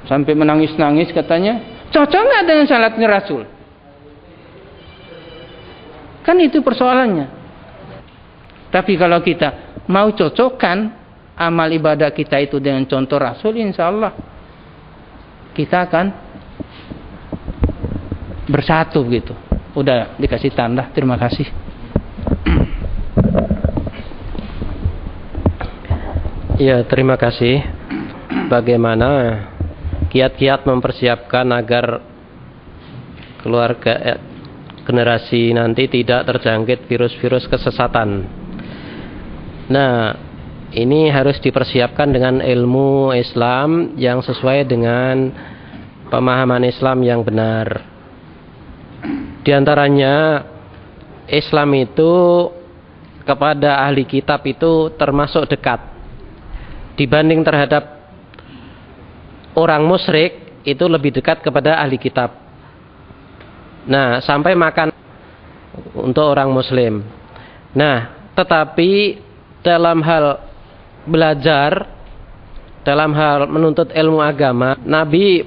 sampai menangis-nangis katanya. Cocok nggak dengan salatnya Rasul? Kan itu persoalannya. Tapi kalau kita mau cocokkan amal ibadah kita itu dengan contoh Rasul, insya Allah kita akan bersatu gitu. Udah dikasih tanda. Terima kasih. Ya, terima kasih. Bagaimana kiat-kiat mempersiapkan agar keluarga generasi nanti tidak terjangkit virus-virus kesesatan. Nah, ini harus dipersiapkan dengan ilmu Islam yang sesuai dengan pemahaman Islam yang benar. Di antaranya, Islam itu kepada ahli kitab itu termasuk dekat. Dibanding terhadap orang musyrik, itu lebih dekat kepada ahli kitab. Nah, sampai makan untuk orang muslim. Nah, tetapi dalam hal belajar, dalam hal menuntut ilmu agama, Nabi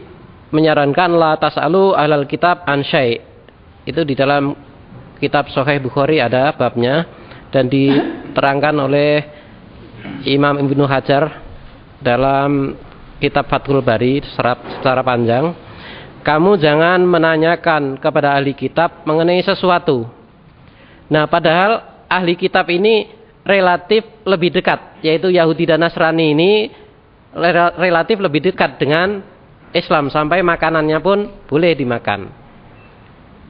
menyarankan la tas'alu ahlal kitab an syai'. Itu di dalam kitab Sahih Bukhari ada babnya dan diterangkan oleh Imam Ibnu Hajar dalam kitab Fathul Bari secara panjang. Kamu jangan menanyakan kepada ahli kitab mengenai sesuatu. Nah, padahal ahli kitab ini relatif lebih dekat, yaitu Yahudi dan Nasrani ini relatif lebih dekat dengan Islam, sampai makanannya pun boleh dimakan.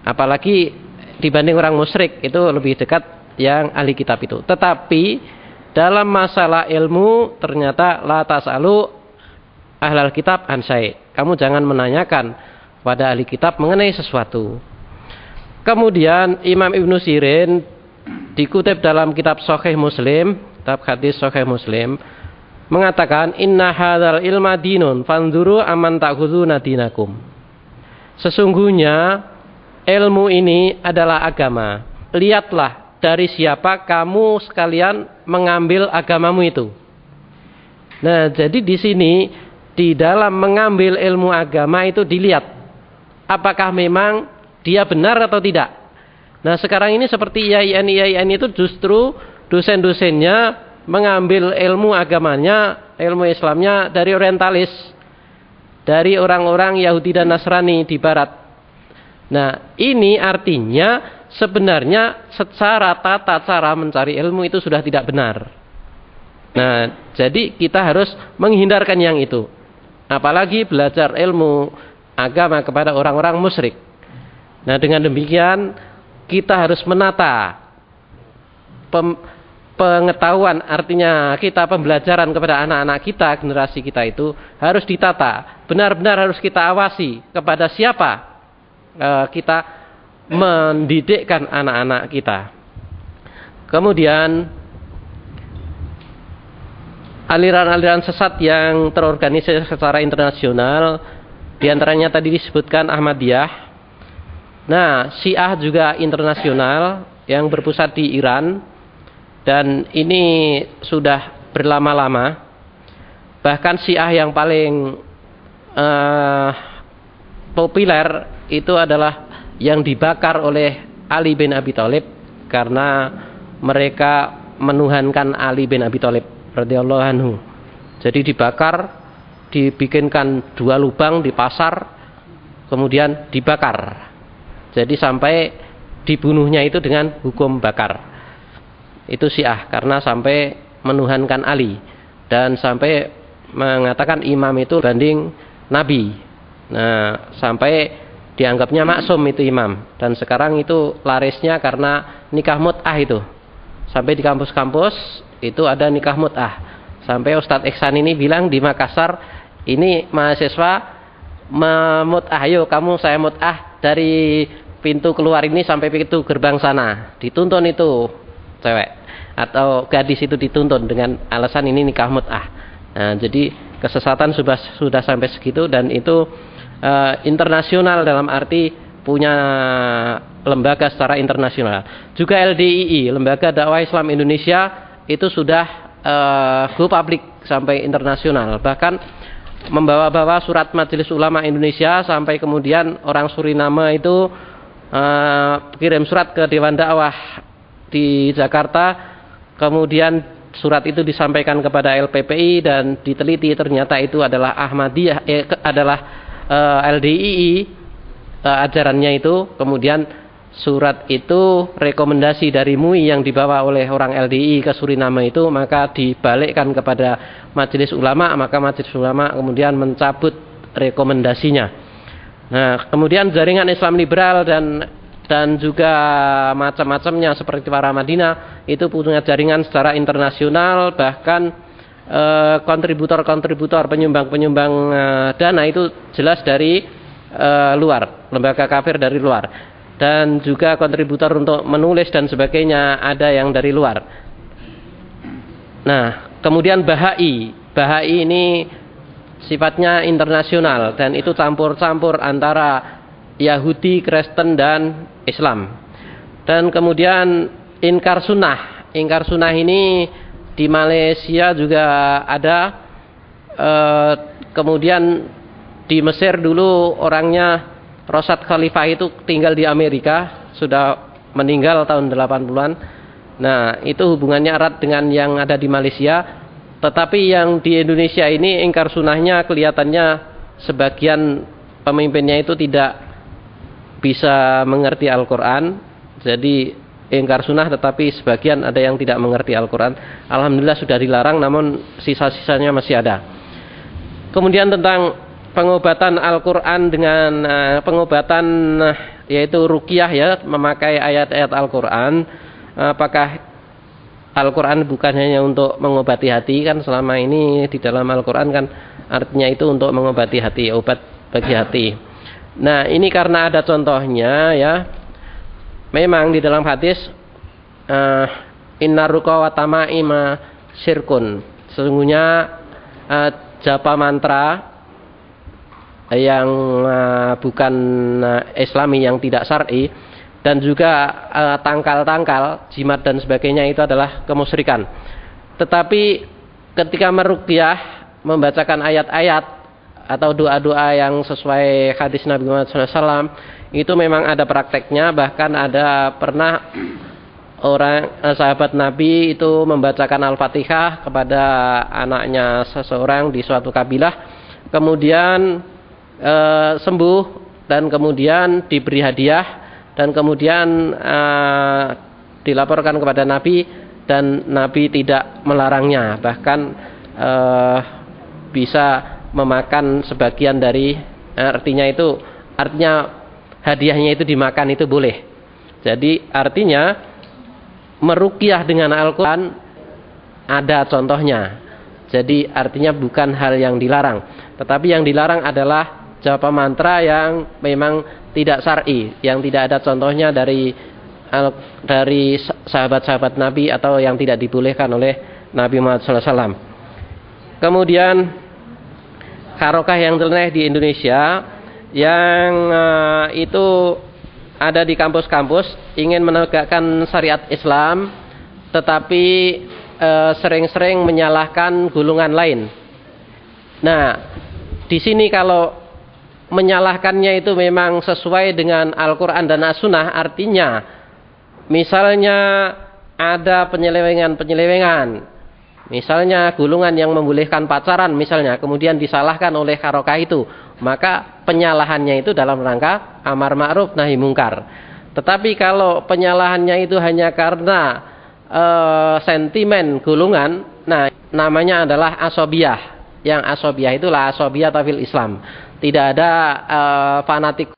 Apalagi dibanding orang musyrik, itu lebih dekat yang ahli kitab itu. Tetapi dalam masalah ilmu ternyata la tas'alu ahlal kitab an syai'. Kamu jangan menanyakan pada ahli kitab mengenai sesuatu. Kemudian Imam Ibnu Sirin dikutip dalam kitab Sahih Muslim, kitab hadis Sahih Muslim, mengatakan inna hadzal ilma dinun fanzuru aman ta'khuduna dinakum. Sesungguhnya ilmu ini adalah agama. Lihatlah dari siapa kamu sekalian mengambil agamamu itu. Nah, jadi di sini di dalam mengambil ilmu agama itu dilihat apakah memang dia benar atau tidak. Nah, sekarang ini seperti IAIN itu justru dosen-dosennya mengambil ilmu agamanya, ilmu Islamnya dari orientalis, dari orang-orang Yahudi dan Nasrani di barat. Nah, ini artinya sebenarnya secara tata cara mencari ilmu itu sudah tidak benar. Nah, jadi kita harus menghindarkan yang itu. Apalagi belajar ilmu agama kepada orang-orang musyrik. Nah, dengan demikian kita harus menata pengetahuan, artinya kita pembelajaran kepada anak-anak kita, generasi kita itu harus ditata. Benar-benar harus kita awasi kepada siapa kita mendidikkan anak-anak kita. Kemudian aliran-aliran sesat yang terorganisir secara internasional, di antaranya tadi disebutkan Ahmadiyah. Nah, Syiah juga internasional yang berpusat di Iran, dan ini sudah berlama-lama. Bahkan Syiah yang paling populer itu adalah yang dibakar oleh Ali bin Abi Thalib, karena mereka menuhankan Ali bin Abi Thalib radhiyallahu anhu. Jadi dibakar, dibikinkan 2 lubang di pasar, kemudian dibakar. Jadi sampai dibunuhnya itu dengan hukum bakar. Itu Syiah, karena sampai menuhankan Ali dan sampai mengatakan imam itu banding Nabi. Nah, sampai dianggapnya maksum itu imam. Dan sekarang itu larisnya karena nikah mut'ah itu. Sampai di kampus-kampus itu ada nikah mut'ah. Sampai Ustadz Iksan ini bilang di Makassar, ini mahasiswa memut'ah, ayo kamu saya mut'ah dari pintu keluar ini sampai pintu gerbang sana. Dituntun itu cewek atau gadis itu dituntun dengan alasan ini nikah mut'ah. Nah, jadi kesesatan sudah sampai segitu, dan itu internasional dalam arti punya lembaga secara internasional. Juga LDII, Lembaga Dakwah Islam Indonesia, itu sudah go public sampai internasional. Bahkan membawa-bawa surat Majelis Ulama Indonesia, sampai kemudian orang Suriname itu kirim surat ke Dewan Dakwah di Jakarta, kemudian surat itu disampaikan kepada LPPI dan diteliti ternyata itu adalah Ahmadiyah, LDII ajarannya itu. Kemudian surat itu rekomendasi dari MUI yang dibawa oleh orang LDII ke Suriname itu, maka dibalikkan kepada Majelis Ulama, maka Majelis Ulama kemudian mencabut rekomendasinya. Nah, kemudian jaringan Islam liberal dan juga macam-macamnya seperti para Madinah itu punya jaringan secara internasional, bahkan kontributor-kontributor, penyumbang-penyumbang dana itu jelas dari luar, lembaga kafir dari luar, dan juga kontributor untuk menulis dan sebagainya ada yang dari luar. Nah, kemudian Bahai ini sifatnya internasional dan itu campur-campur antara Yahudi, Kristen dan Islam. Dan kemudian Inkar Sunnah ini di Malaysia juga ada. Kemudian di Mesir dulu orangnya Rashad Khalifah itu tinggal di Amerika, sudah meninggal tahun 80-an. Nah, itu hubungannya erat dengan yang ada di Malaysia. Tetapi yang di Indonesia ini Inkar Sunnahnya kelihatannya sebagian pemimpinnya itu tidak bisa mengerti Al-Quran. Jadi Inkar Sunnah tetapi sebagian ada yang tidak mengerti Al-Quran. Alhamdulillah sudah dilarang, namun sisa-sisanya masih ada. Kemudian tentang pengobatan Al-Quran dengan pengobatan yaitu ruqyah, ya, memakai ayat-ayat Al-Quran. Apakah Al-Quran bukan hanya untuk mengobati hati? Kan selama ini di dalam Al-Quran kan artinya itu untuk mengobati hati, obat bagi hati. Nah, ini karena ada contohnya, ya. Memang di dalam hadis inna ruqa wa tamaima syirkun. Sesungguhnya japa mantra yang bukan Islami, yang tidak syar'i, dan juga tangkal-tangkal, jimat dan sebagainya itu adalah kemusyrikan. Tetapi ketika meruqyah, membacakan ayat-ayat atau doa-doa yang sesuai hadis Nabi Muhammad SAW, itu memang ada prakteknya. Bahkan ada pernah orang sahabat Nabi itu membacakan Al-Fatihah kepada anaknya seseorang di suatu kabilah, kemudian sembuh dan kemudian diberi hadiah. Dan kemudian dilaporkan kepada Nabi, dan Nabi tidak melarangnya. Bahkan bisa memakan sebagian dari, artinya hadiahnya itu dimakan, itu boleh. Jadi artinya meruqyah dengan Al-Quran ada contohnya. Jadi artinya bukan hal yang dilarang. Tetapi yang dilarang adalah japa mantra yang memang tidak syar'i, yang tidak ada contohnya dari sahabat-sahabat Nabi, atau yang tidak dibolehkan oleh Nabi Muhammad SAW. Kemudian harokah yang nyeleneh di Indonesia, yang itu ada di kampus-kampus ingin menegakkan syariat Islam, tetapi sering-sering menyalahkan golongan lain. Nah, di sini kalau menyalahkannya itu memang sesuai dengan Al-Quran dan As-Sunnah, artinya misalnya ada penyelewengan, misalnya golongan yang membolehkan pacaran misalnya, kemudian disalahkan oleh harokah itu, maka penyalahannya itu dalam rangka amar ma'ruf nahi mungkar. Tetapi kalau penyalahannya itu hanya karena sentimen golongan, nah namanya adalah asobiyah. Yang asobiyah itulah asobiyah tafil Islam. Tidak ada fanatik